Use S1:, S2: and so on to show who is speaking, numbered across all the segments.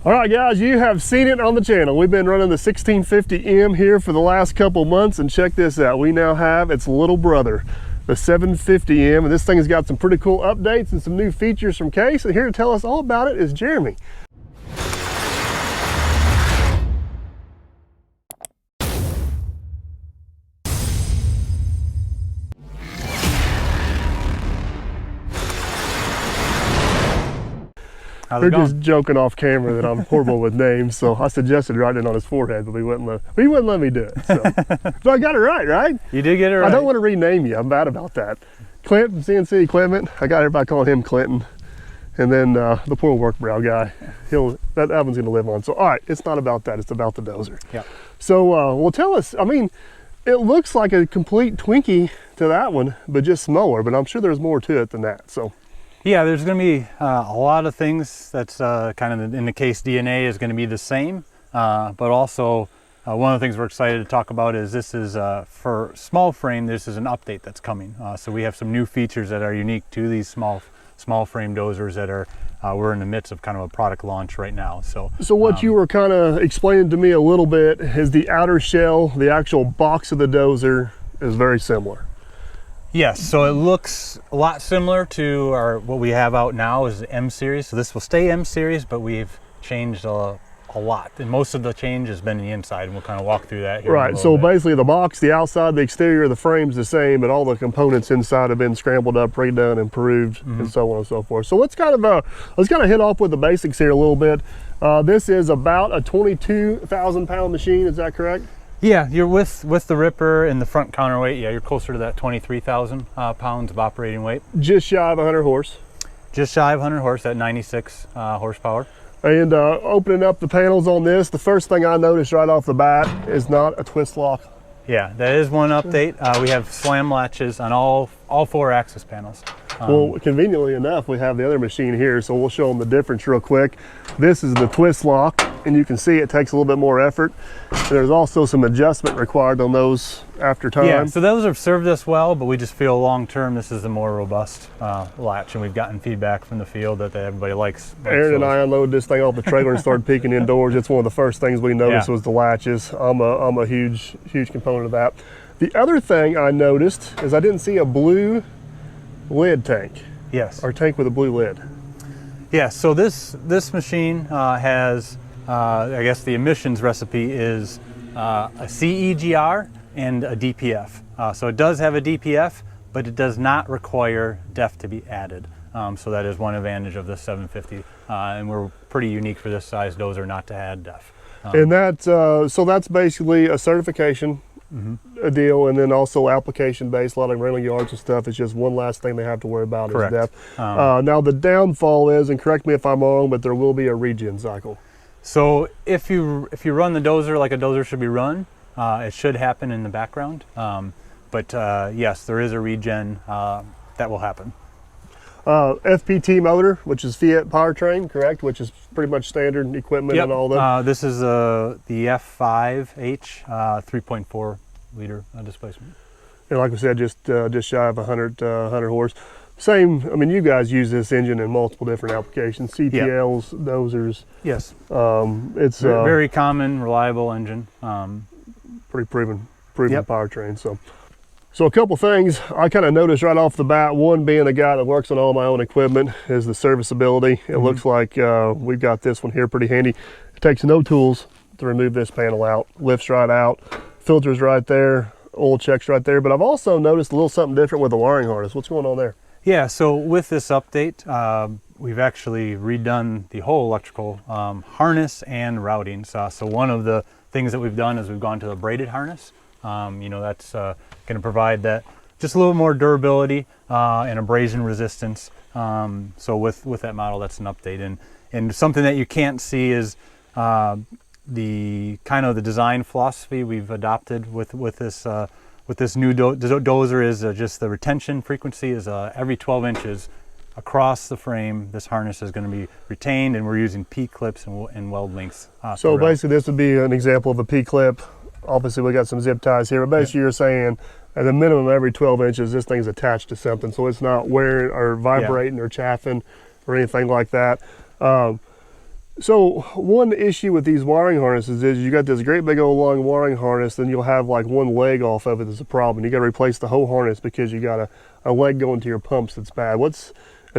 S1: All right, guys, you have seen it on the channel. We've been running the 1650M here for the last couple months, and check this out. We now have its little brother, the 750M, and this thing has got some pretty cool updates and some new features from Case, and here to tell us all about it is Jeremy. We're just joking off camera that I'm horrible with names, so I suggested writing it on his forehead, but he wouldn't let me do it. So, so I got it right?
S2: You did get it right.
S1: I don't want to rename you. I'm bad about that. Clint from CNC Equipment. I got everybody calling him Clinton. And then the poor work brow guy, that one's going to live on. So, all right, it's not about that. It's about the dozer.
S2: Yeah. So,
S1: well, tell us, I mean, it looks like a complete Twinkie to that one, but just smaller, but I'm sure there's more to it than that, so.
S2: Yeah, there's going to be a lot of things that's kind of in the Case DNA is going to be the same, but also one of the things we're excited to talk about is this is for small frame, this is an update that's coming. So we have some new features that are unique to these small frame dozers that are, we're in the midst of kind of a product launch right now. So
S1: what you were kind of explaining to me a little bit is the outer shell, the actual box of the dozer is very similar.
S2: Yes, so it looks a lot similar to what we have out now is the M series. So this will stay M series, but we've changed a lot. And most of the change has been in the inside, and we'll kind of walk through that here.
S1: Right, so basically the box, the outside, the exterior of the frame's the same, but all the components inside have been scrambled up, redone, improved, and so on and so forth. So let's kind of hit off with the basics here a little bit. This is about a 22,000 pound machine, is that correct?
S2: Yeah, you're with the ripper and the front counterweight. Yeah, you're closer to that 23,000 pounds of operating weight.
S1: Just shy of 100 horse.
S2: Just shy of 100 horse at 96 horsepower.
S1: And opening up the panels on this, the first thing I noticed right off the bat is not a twist lock.
S2: Yeah, that is one update. We have slam latches on all 4 axis panels.
S1: Well, conveniently enough, we have the other machine here, so we'll show them the difference real quick. This is the twist lock, and you can see it takes a little bit more effort. There's also some adjustment required on those after time.
S2: Yeah, so those have served us well, but we just feel long term this is a more robust latch, and we've gotten feedback from the field that everybody likes.
S1: Aaron and I unloaded this thing off the trailer and started peeking indoors. It's one of the first things we noticed was the latches. I'm a huge component of that. The other thing I noticed is I didn't see a blue lid tank.
S2: Yes.
S1: Or tank with a blue lid.
S2: Yeah, so this machine has, I guess the emissions recipe is a CEGR and a DPF. So it does have a DPF, but it does not require DEF to be added. So that is one advantage of the 750. And we're pretty unique for this size dozer not to add DEF.
S1: And so that's basically a certification a deal, and then also application based, a lot of rental yards and stuff. It's just one last thing they have to worry about. Correct. Is DEF. Now the downfall is, and correct me if I'm wrong, but there will be a regen cycle. So
S2: if you run the dozer like a dozer should be run, it should happen in the background. But yes, there is a regen that will happen.
S1: FPT motor, which is Fiat powertrain, correct? Which is pretty much standard equipment. Yep. And all that.
S2: This is the F5H 3.4 liter displacement.
S1: And like I said, just shy of 100 horse. Same. I mean, you guys use this engine in multiple different applications. CPLs, dozers.
S2: Yes.
S1: It's
S2: very common, reliable engine.
S1: Pretty proven powertrain. So a couple things I kind of noticed right off the bat, one being a guy that works on all my own equipment, is the serviceability. It looks like we've got this one here pretty handy. It takes no tools to remove this panel out. Lifts right out, filters right there, oil checks right there. But I've also noticed a little something different with the wiring harness. What's going on there?
S2: Yeah, so with this update, we've actually redone the whole electrical harness and routing. So one of the things that we've done is we've gone to the braided harness. You know, that's going to provide that just a little more durability and abrasion resistance. So with that model, that's an update. And something that you can't see is the kind of the design philosophy we've adopted with this new dozer is just the retention frequency is every 12 inches across the frame. This harness is going to be retained, and we're using P clips and weld links.
S1: So basically, this would be an example of a P clip. Obviously, we got some zip ties here, but basically, you're saying at a minimum every 12 inches, this thing's attached to something, so it's not wearing or vibrating or chaffing or anything like that. So one issue with these wiring harnesses is you got this great big old long wiring harness, then you'll have like one leg off of it that's a problem. You got to replace the whole harness because you got a leg going to your pumps that's bad. Is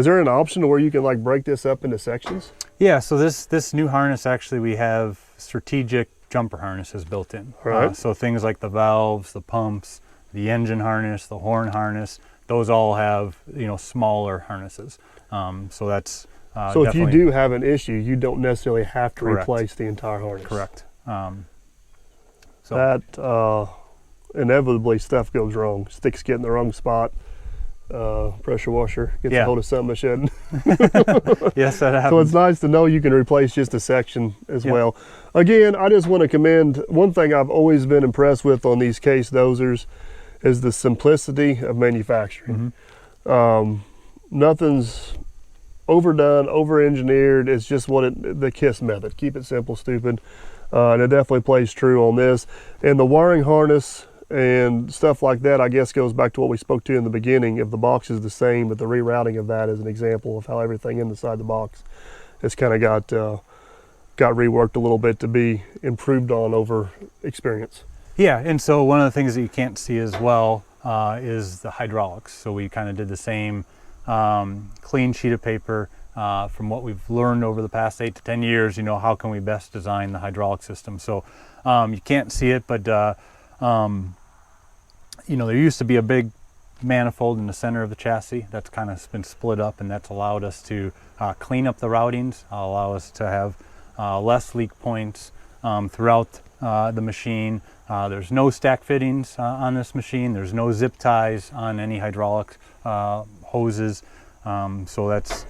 S1: there an option where you can like break this up into sections?
S2: Yeah, so this new harness, actually we have strategic jumper harnesses built in.
S1: Right.
S2: So things like the valves, the pumps, the engine harness, the horn harness, those all have, you know, smaller harnesses. So that's
S1: so if you do have an issue, you don't necessarily have to
S2: Correct.
S1: replace the entire harness.
S2: Correct. So
S1: That inevitably stuff goes wrong. Sticks get in the wrong spot. Pressure washer gets a
S2: Yeah.
S1: hold of something it shouldn't.
S2: yes, that happens.
S1: So it's nice to know you can replace just a section as
S2: Yep.
S1: well. Again, I just want to commend one thing I've always been impressed with on these case dozers is the simplicity of manufacturing. Nothing's overdone, over-engineered. It's just the KISS method. Keep it simple, stupid. And it definitely plays true on this. And the wiring harness and stuff like that, I guess, goes back to what we spoke to in the beginning. If the box is the same, but the rerouting of that is an example of how everything inside the box has kind of got reworked a little bit to be improved on over experience.
S2: Yeah, and so one of the things that you can't see as well is the hydraulics. So we kind of did the same clean sheet of paper from what we've learned over the past 8 to 10 years. You know, how can we best design the hydraulic system? So you can't see it, but you know, there used to be a big manifold in the center of the chassis that's kind of been split up, and that's allowed us to clean up the routings, allow us to have less leak points throughout the machine. There's no stack fittings on this machine. There's no zip ties on any hydraulic hoses. So that's,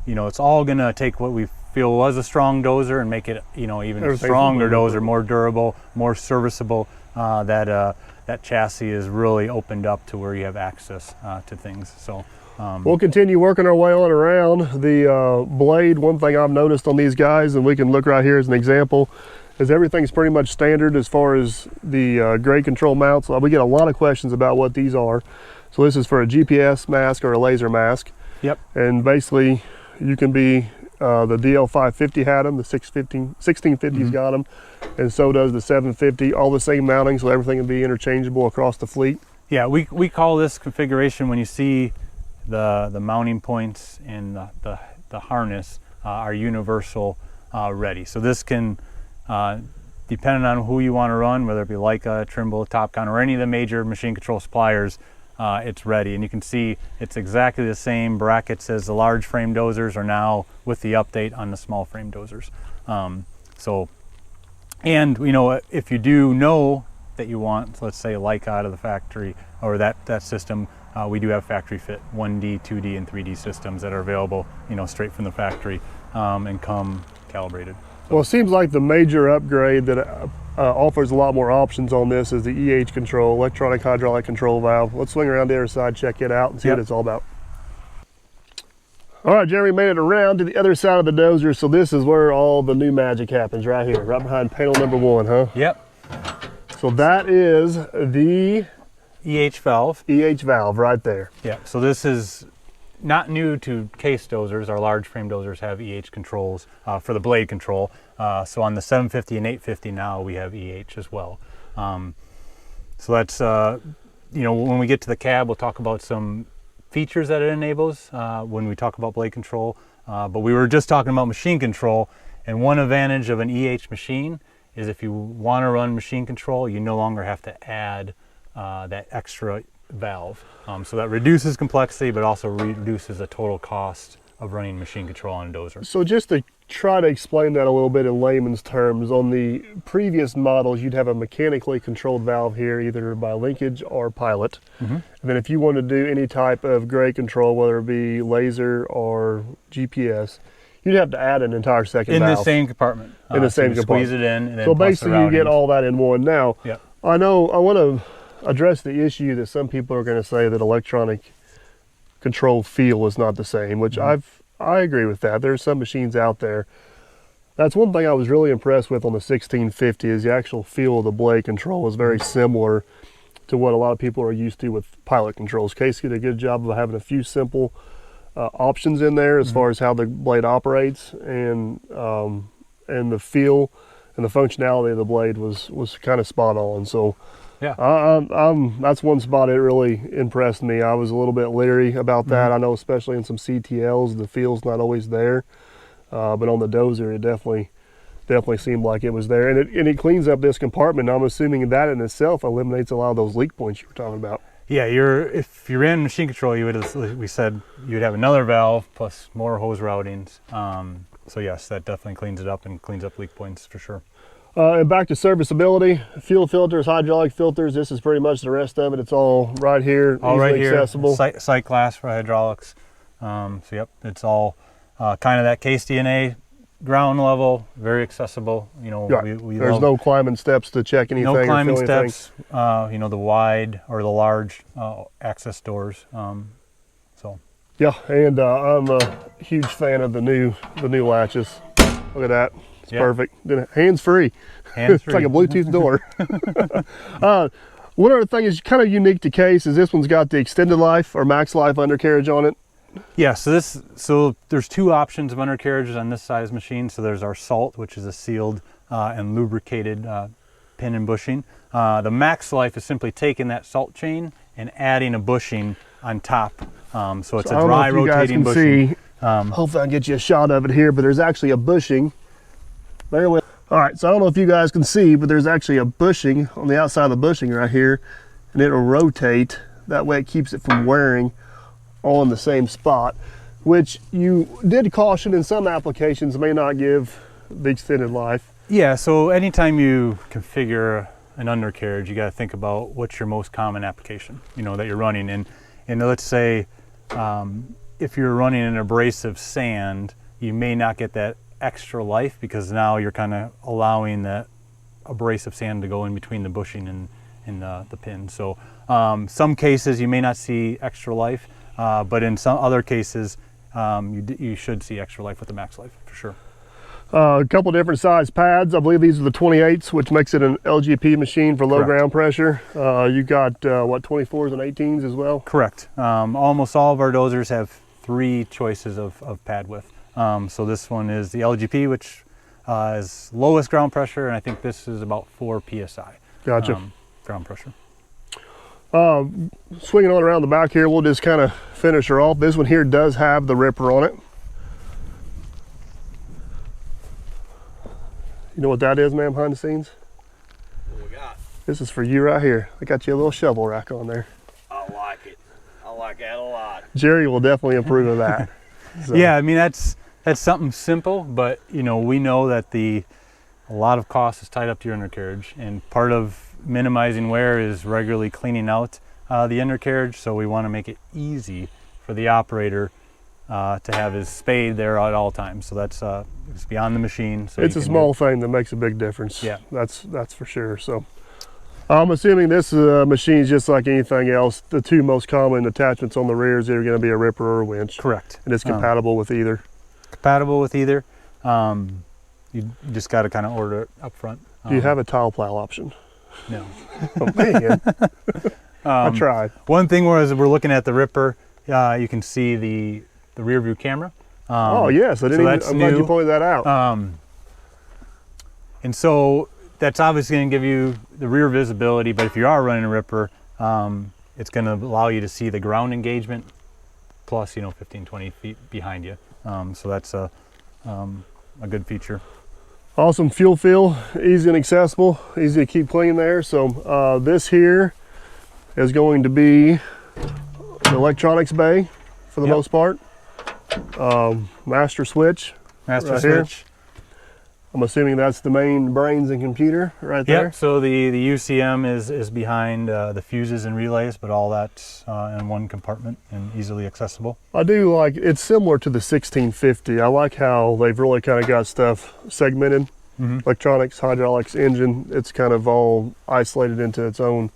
S2: you know, it's all gonna take what we feel was a strong dozer and make it, you know, even a stronger dozer, more durable, more serviceable. That chassis is really opened up to where you have access to things. So
S1: we'll continue working our way on around the blade. One thing I've noticed on these guys, and we can look right here as an example, is everything's pretty much standard as far as the grade control mounts. We get a lot of questions about what these are. So this is for a GPS mask or a laser mask.
S2: Yep.
S1: And basically you can be, the DL550 had them, the 1650's got them, and so does the 750, all the same mounting, so everything can be interchangeable across the fleet.
S2: Yeah, we call this configuration, when you see the mounting points and the harness are universal ready. So this can, depending on who you want to run, whether it be Leica, Trimble, Topcon, or any of the major machine control suppliers, it's ready. And you can see it's exactly the same brackets as the large frame dozers are now with the update on the small frame dozers. And you know, if you do know that you want, let's say, Leica out of the factory, or that system, we do have factory fit 1D, 2D, and 3D systems that are available, you know, straight from the factory and come calibrated.
S1: Well, it seems like the major upgrade that offers a lot more options on this is the EH control, electronic hydraulic control valve. Let's swing around the other side, check it out, and see what it's all about. All right, Jeremy made it around to the other side of the dozer, so this is where all the new magic happens, right here, right behind panel number 1, huh?
S2: Yep.
S1: So that is the
S2: EH valve.
S1: EH valve right there.
S2: Yeah, so this is not new to case dozers. Our large frame dozers have EH controls for the blade control. So on the 750 and 850 now we have EH as well. So that's, you know, when we get to the cab, we'll talk about some features that it enables when we talk about blade control. But we were just talking about machine control, and one advantage of an EH machine is if you want to run machine control, you no longer have to add that extra valve. So that reduces complexity, but also reduces the total cost of running machine control on a dozer.
S1: So just to try to explain that a little bit in layman's terms, on the previous models, you'd have a mechanically controlled valve here, either by linkage or pilot. And then if you want to do any type of grade control, whether it be laser or GPS, you'd have to add an entire second valve.
S2: In the same compartment.
S1: In the same
S2: compartment.
S1: compartment.
S2: Squeeze it in, and then
S1: So
S2: plus
S1: basically
S2: the
S1: you get
S2: routings.
S1: all that in one. Now,
S2: Yep.
S1: I know I want to address the issue that some people are going to say that electronic control feel is not the same, which I agree with that. There's some machines out there. That's one thing I was really impressed with on the 1650 is the actual feel of the blade control is very similar to what a lot of people are used to with pilot controls. Case did a good job of having a few simple options in there as far as how the blade operates, and the feel and the functionality of the blade was kind of spot on. So
S2: Yeah.
S1: that's one spot it really impressed me. I was a little bit leery about that. I know especially in some CTLs, the feel's not always there, but on the Dozer, it definitely seemed like it was there. And it cleans up this compartment. I'm assuming that in itself eliminates a lot of those leak points you were talking about.
S2: Yeah, if you're in machine control, we said you would have another valve plus more hose routings. So yes, that definitely cleans it up and cleans up leak points for sure.
S1: And back to serviceability, fuel filters, hydraulic filters. This is pretty much the rest of it. It's all right here,
S2: All
S1: easily
S2: right here,
S1: accessible.
S2: site class for hydraulics. So yep, it's all kind of that case DNA ground level, very accessible. You know,
S1: Right.
S2: we
S1: There's no climbing steps to check anything.
S2: no climbing
S1: or feel anything.
S2: steps. You know, the wide or the large access doors. So
S1: Yeah, and I'm a huge fan of the new latches. Look at that. It's perfect. Hands free. It's like a Bluetooth door. One other thing is kind of unique to Case is this one's got the extended life or max life undercarriage on it.
S2: yeah, so there's two options of undercarriages on this size machine. So there's our Salt, which is a sealed and lubricated pin and bushing. The max life is simply taking that Salt chain and adding a bushing on top. So it's a dry rotating bushing.
S1: See, hopefully I can get you a shot of it here, but there's actually a bushing. There we. All right, so I don't know if you guys can see, but there's actually a bushing on the outside of the bushing right here, and it'll rotate. That way it keeps it from wearing on the same spot, which you did caution in some applications may not give the extended life.
S2: Yeah, so anytime you configure an undercarriage, you got to think about what's your most common application, you know, that you're running in. And let's say if you're running an abrasive sand, you may not get that extra life because now you're kind of allowing that abrasive sand to go in between the bushing and the pin. So some cases you may not see extra life, but in some other cases you should see extra life with the max life for sure.
S1: A couple different size pads. I believe these are the 28s, which makes it an LGP machine for low
S2: Correct.
S1: ground pressure. You got what, 24s and 18s as well?
S2: Correct. Almost all of our dozers have 3 choices of pad width. So this one is the LGP, which is lowest ground pressure, and I think this is about 4 psi.
S1: Gotcha.
S2: Ground pressure.
S1: Swinging on around the back here, we'll just kind of finish her off. This one here does have the ripper on it. You know what that is, man, behind the scenes?
S3: What we got?
S1: This is for you right here. I got you a little shovel rack on there.
S3: I like it. I like that a lot.
S1: Jerry will definitely approve of that. So,
S2: Yeah, I mean that's something simple, but you know we know that a lot of cost is tied up to your undercarriage, and part of minimizing wear is regularly cleaning out the undercarriage. So we want to make it easy for the operator to have his spade there at all times. So that's it's beyond the machine. So
S1: it's a small thing that makes a big difference.
S2: Yeah,
S1: that's for sure. So I'm assuming this machine is just like anything else. The two most common attachments on the rear is either going to be a ripper or a winch.
S2: correct.
S1: And it's compatible with either.
S2: Compatible with either. You just got to kind of order it up front.
S1: Do you have a tile plow option?
S2: No.
S1: Oh, man. I tried.
S2: One thing was we're looking at the ripper. You can see the rear view camera.
S1: Oh yes, I'm glad you pointed that out.
S2: And so that's obviously going to give you the rear visibility, but if you are running a ripper, it's going to allow you to see the ground engagement plus, 15, 20 feet behind you. So that's a good feature.
S1: Awesome fuel fill, easy and accessible, easy to keep clean there. So this here is going to be the electronics bay for the most part. Master switch.
S2: Master
S1: right
S2: switch.
S1: Here. I'm assuming that's the main brains and computer right there.
S2: Yep, so the UCM is behind the fuses and relays, but all that's in one compartment and easily accessible.
S1: I do like, it's similar to the 1650. I like how they've really kind of got stuff segmented. Electronics, hydraulics, engine, it's kind of all isolated into its own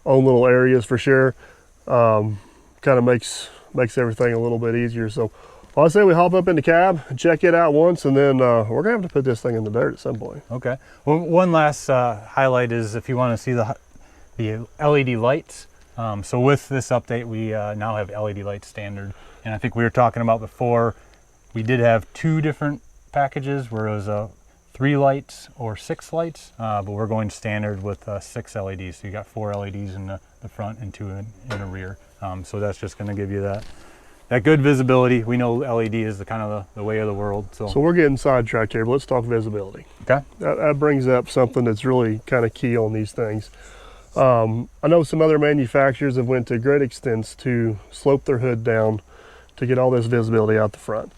S1: little areas for sure. Kind of makes everything a little bit easier. So I say we hop up in the cab, check it out once, and then we're gonna have to put this thing in the dirt at some point.
S2: Okay. Well, one last highlight is if you want to see the LED lights. So with this update, we now have LED lights standard And I think we were talking about before, we did have 2 different packages where it was 3 lights or 6 lights, but we're going standard with 6 LEDs. So you got 4 LEDs in the front and 2 in the rear. So that's just going to give you that good visibility. We know LED is the kind of the way of the world.
S1: So we're getting sidetracked here, but let's talk visibility.
S2: Okay.
S1: That brings up something that's really kind of key on these things. I know some other manufacturers have went to great extents to slope their hood down to get all this visibility out the front.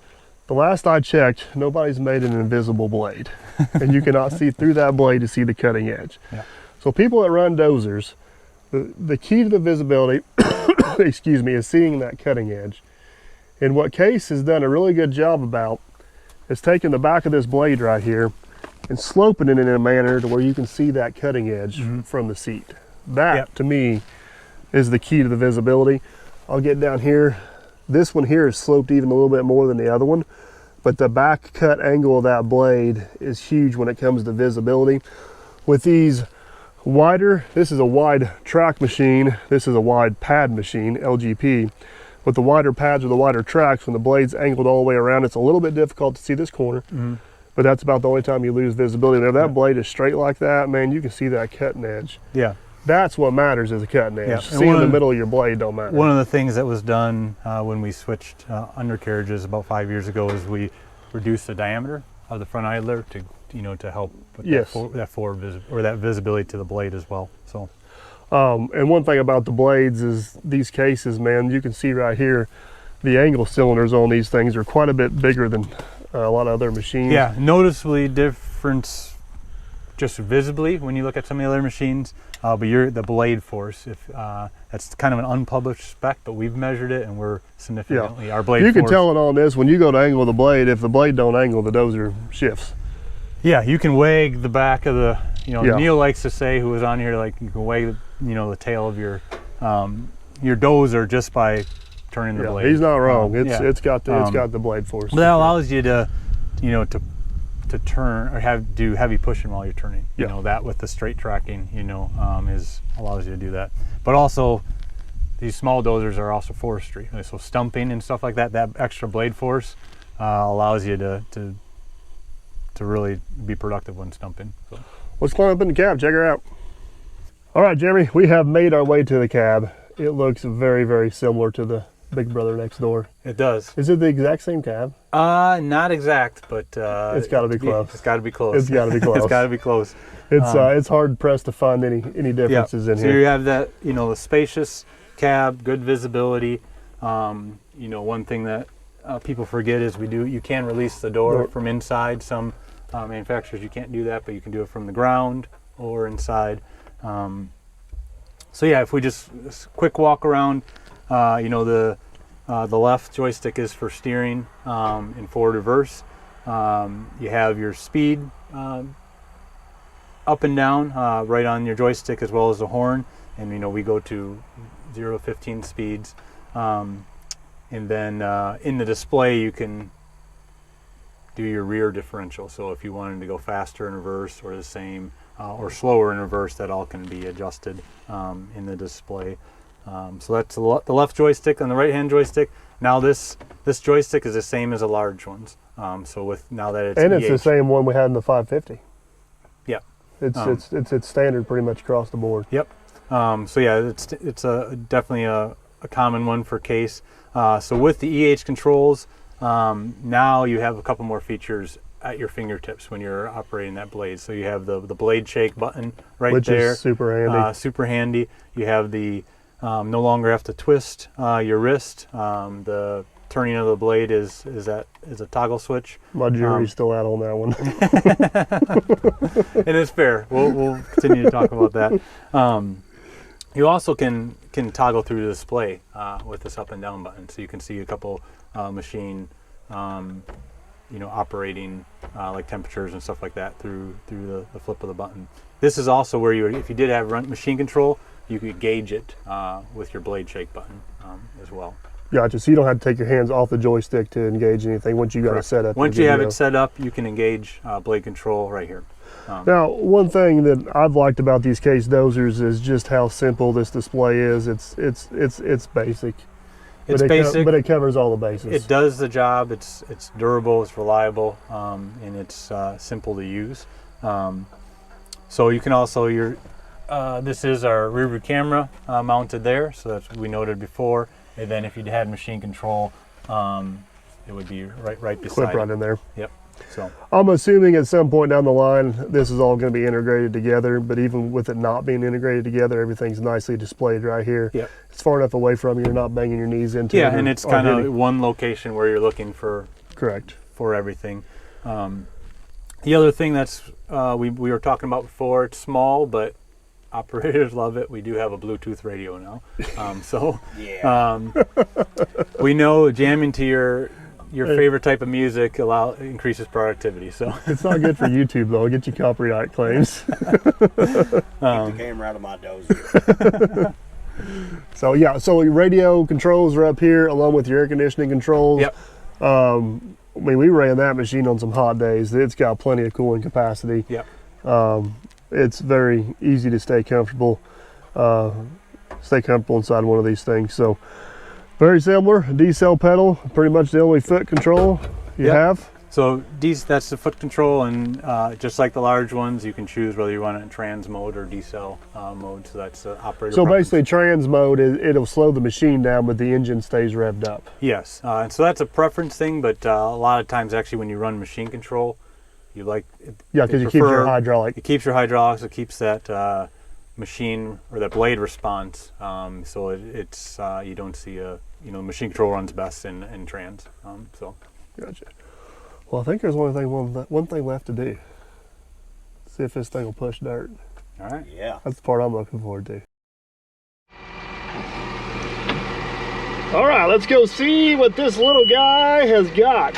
S1: The last I checked, nobody's made an invisible blade, and you cannot see through that blade to see the cutting edge.
S2: Yeah.
S1: So people that run dozers, the key to the visibility, excuse me, is seeing that cutting edge. And what Case has done a really good job about is taking the back of this blade right here and sloping it in a manner to where you can see that cutting edge from the seat. That, to me, is the key to the visibility. I'll get down here. This one here is sloped even a little bit more than the other one, but the back cut angle of that blade is huge when it comes to visibility. With these wider, this is a wide track machine, this is a wide pad machine, LGP. With the wider pads or the wider tracks, when the blade's angled all the way around, it's a little bit difficult to see this corner, but that's about the only time you lose visibility. Now, if that blade is straight like that, man, you can see that cutting edge.
S2: Yeah.
S1: That's what matters, is a cutting edge.
S2: Yeah.
S1: Seeing the middle of your blade don't matter.
S2: One of the things that was done when we switched undercarriages about 5 years ago is we reduced the diameter of the front idler to help with that visibility to the blade as well. So.
S1: And one thing about the blades is these cases, man, you can see right here, the angle cylinders on these things are quite a bit bigger than a lot of other machines.
S2: Yeah, noticeably difference just visibly when you look at some of the other machines, but the blade force, that's kind of an unpublished spec, but we've measured it and we're significantly, our blade force.
S1: You can tell it on this, when you go to angle the blade, if the blade don't angle, the dozer shifts.
S2: Yeah, you can wag the back of the, Neil likes to say, who was on here, like you can wag the tail of your dozer just by turning the blade.
S1: He's not wrong. It's got the blade force.
S2: But that allows you to turn or do heavy pushing while you're turning. That with the straight tracking, allows you to do that. But also, these small dozers are also forestry. So stumping and stuff like that, that extra blade force allows you to really be productive when stumping. So.
S1: Let's climb up in the cab, check her out. All right, Jeremy, we have made our way to the cab. It looks very, very similar to the big brother next door.
S2: It does.
S1: Is it the exact same cab?
S2: Not exact, but
S1: it's got to be close.
S2: It's got to be close.
S1: It's got to be close.
S2: It's got to be close.
S1: It's hard pressed to find any differences in here.
S2: So you have that, the spacious cab, good visibility. One thing that people forget is you can release the door from inside. Some manufacturers you can't do that, but you can do it from the ground or inside. So yeah, if we just quick walk around, the left joystick is for steering in forward reverse. You have your speed up and down right on your joystick, as well as the horn, and we go to 0 to 15 speeds, and then in the display you can do your rear differential. So if you wanted to go faster in reverse or the same or slower in reverse, that all can be adjusted in the display. So that's the left joystick. On the right hand joystick, now this joystick is the same as the large ones. So with now that it's
S1: it's the same one we had in the 550.
S2: Yeah,
S1: it's standard pretty much across the board.
S2: Yep. So yeah, it's definitely a common one for Case. So with the EH controls, now you have a couple more features at your fingertips when you're operating that blade. So you have the blade shake button
S1: which
S2: there.
S1: Is super handy.
S2: Super handy. You have the no longer have to twist your wrist. The turning of the blade is a toggle switch.
S1: My jury's still out on that one.
S2: And it's fair. We'll continue to talk about that. You also can toggle through the display with this up and down button, so you can see a couple machine operating like temperatures and stuff like that through the flip of the button. This is also where if you did have machine control, you could gauge it with your blade shake button as well.
S1: Gotcha. So you don't have to take your hands off the joystick to engage anything once you got it set up.
S2: Once you have it set up, you can engage blade control right here.
S1: Now, one thing that I've liked about these Case dozers is just how simple this display is. It's basic.
S2: It's basic.
S1: But it covers all the bases.
S2: It does the job. It's durable. It's reliable, and it's simple to use. So you can also this is our rear view camera mounted there, so that's we noted before. And then if you had machine control, it would be right beside.
S1: Clip right in there.
S2: Yep. So
S1: I'm assuming at some point down the line, this is all going to be integrated together. But even with it not being integrated together, everything's nicely displayed right here.
S2: Yep.
S1: It's far enough away from you, you're not banging your knees into it.
S2: Yeah, and it's kind of one location where you're looking for
S1: correct
S2: for everything. The other thing that's we were talking about before, it's small, but operators love it. We do have a Bluetooth radio now, so
S3: Yeah.
S2: we know jamming to your favorite type of music increases productivity. So
S1: it's not good for YouTube though. It'll get you copyright claims.
S3: Keep the camera out of my dozer.
S1: So yeah, so your radio controls are up here along with your air conditioning controls.
S2: Yep.
S1: I mean, we ran that machine on some hot days. It's got plenty of cooling capacity.
S2: Yep.
S1: It's very easy to stay comfortable inside one of these things. So very similar. D-cell pedal, pretty much the only foot control you have.
S2: So that's the foot control, and just like the large ones, you can choose whether you want it in trans mode or D-cell mode. So that's the operator.
S1: So
S2: preference.
S1: basically, trans mode it'll slow the machine down, but the engine stays revved up.
S2: Yes, and so that's a preference thing. But a lot of times, actually, when you run machine control, you like
S1: because you keep your hydraulic.
S2: It keeps your hydraulics. It keeps that machine or that blade response. So it's you don't see machine control runs best in trans. So
S1: Gotcha. Well, I think there's one thing left to do. See if this thing will push dirt.
S2: all right.
S3: Yeah.
S1: That's the part I'm looking forward to. All right, let's go see what this little guy has got.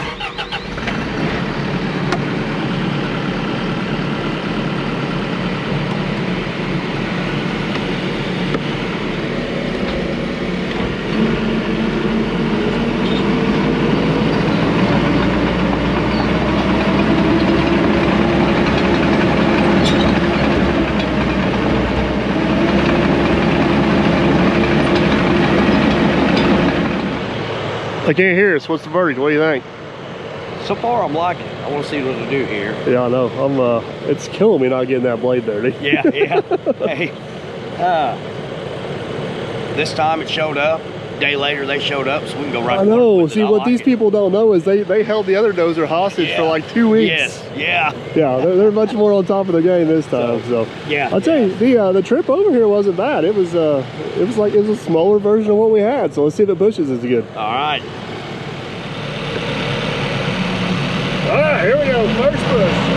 S1: I can't hear us. What's the verdict? What do you think?
S3: So far, I'm liking it. I want to see what to do here.
S1: Yeah, I know. It's killing me not getting that blade dirty.
S3: Yeah, yeah. Hey, this time it showed up. A day later, they showed up, so we can go right.
S1: I know. See, what these people don't know is they held the other dozer hostage for like 2 weeks.
S3: Yes. Yeah.
S1: Yeah, they're much more on top of the game this time. So
S3: yeah.
S1: I'll tell you, the trip over here wasn't bad. It was a smaller version of what we had. So let's see if it pushes as good.
S3: All right.
S1: All right, here we go. First push.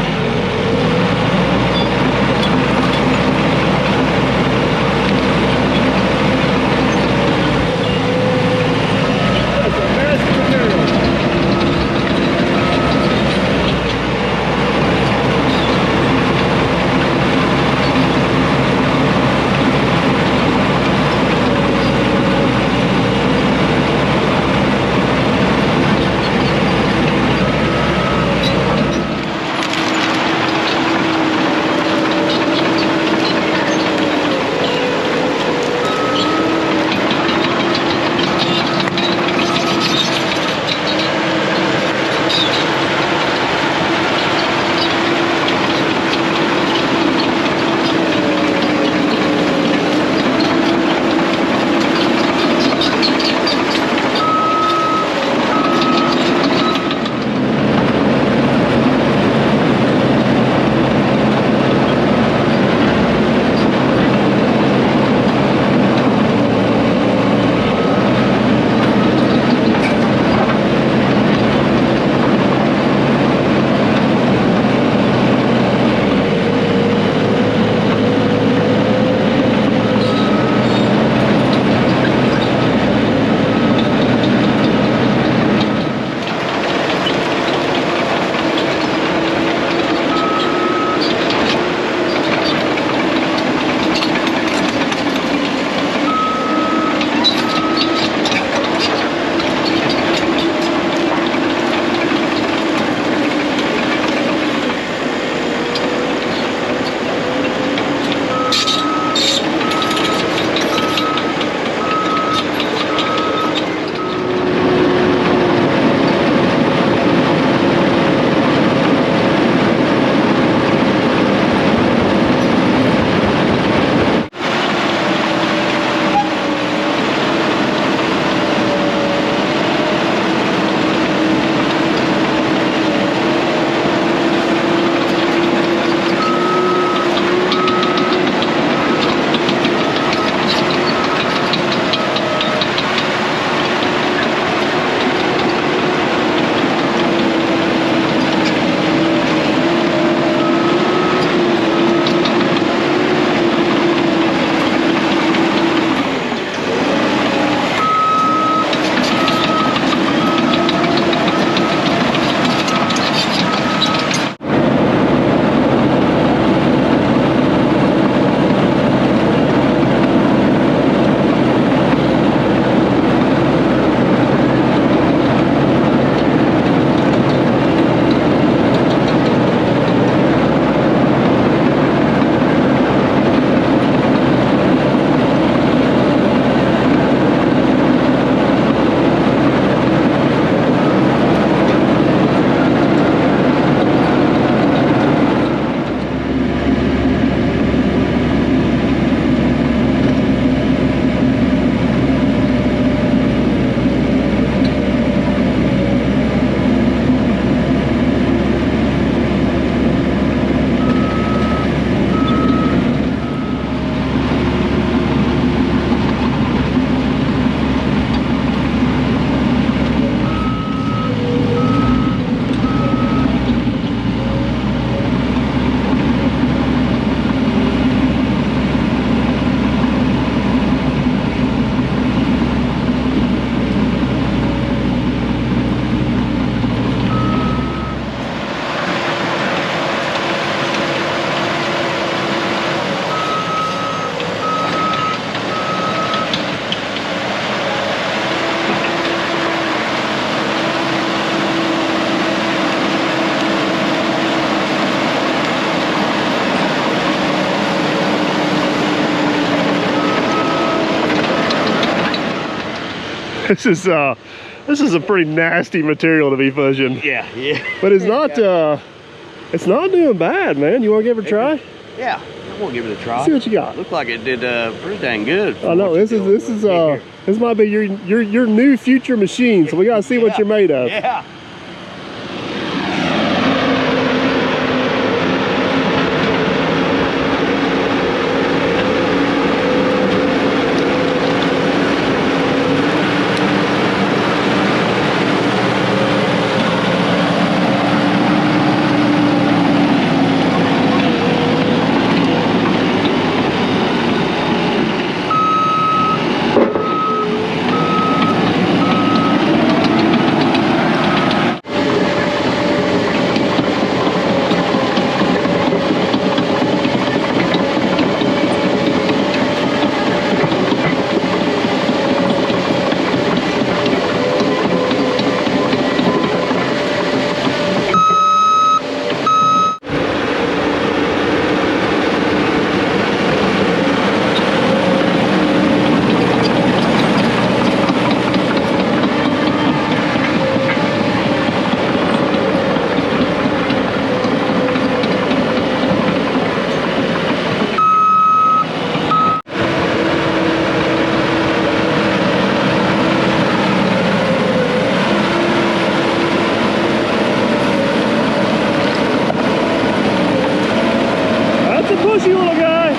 S1: This is a pretty nasty material to be pushing.
S3: Yeah, yeah.
S1: But it's not doing bad, man. You want to give it a try?
S3: Yeah, we'll give it a try.
S1: See what you got.
S3: Looked like it did pretty dang good.
S1: I know this might be your new future machine. So we gotta see what you're made of.
S3: Yeah.
S1: Pushy little guy.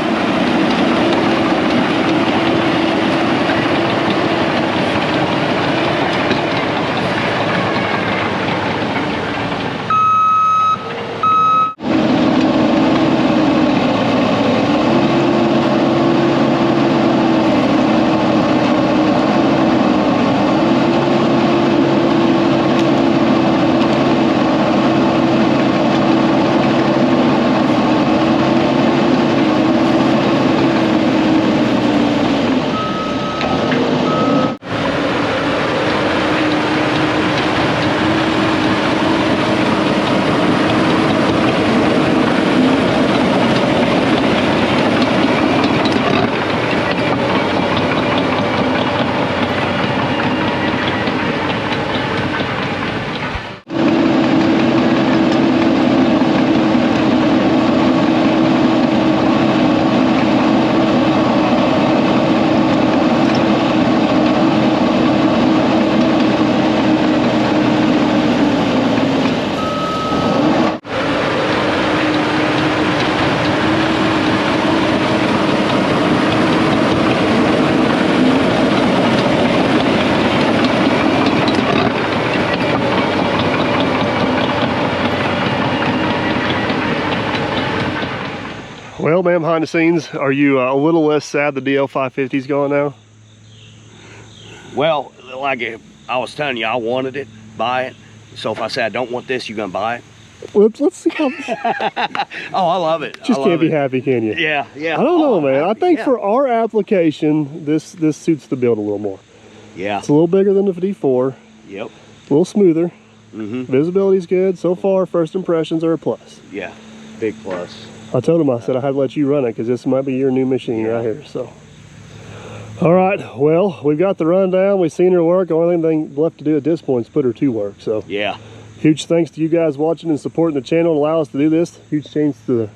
S1: Well, man, behind the scenes, are you a little less sad the DL550's gone now?
S3: Well, like I was telling you, I wanted it, buy it. So if I say I don't want this, you gonna buy it?
S1: Let's see how.
S3: Oh, I love it.
S1: Just can't be happy, can you?
S3: Yeah, yeah.
S1: I don't know, man. I think
S3: yeah.
S1: for our application, this suits the build a little more.
S3: Yeah.
S1: It's a little bigger than the D4.
S3: Yep.
S1: A little smoother.
S3: Mm-hmm.
S1: Visibility's good. So far, first impressions are a plus.
S3: Yeah, big plus.
S1: I told him, I said I had to let you run it because this might be your new machine right here. So, all right. Well, we've got the rundown. We've seen her work. The only thing left to do at this point is put her to work. So,
S3: yeah.
S1: Huge thanks to you guys watching and supporting the channel and allow us to do this. Huge thanks to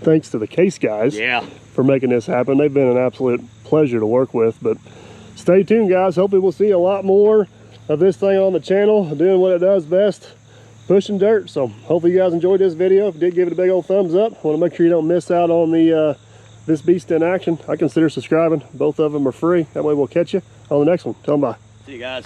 S1: the Case guys.
S3: Yeah.
S1: For making this happen. They've been an absolute pleasure to work with. But stay tuned, guys. Hopefully, we'll see a lot more of this thing on the channel, doing what it does best. Pushing dirt. So hopefully you guys enjoyed this video. If you did, give it a big old thumbs up. Want to make sure you don't miss out on the this beast in action. I consider subscribing. Both of them are free. That way we'll catch you on the next one. Tell them bye.
S3: See you guys.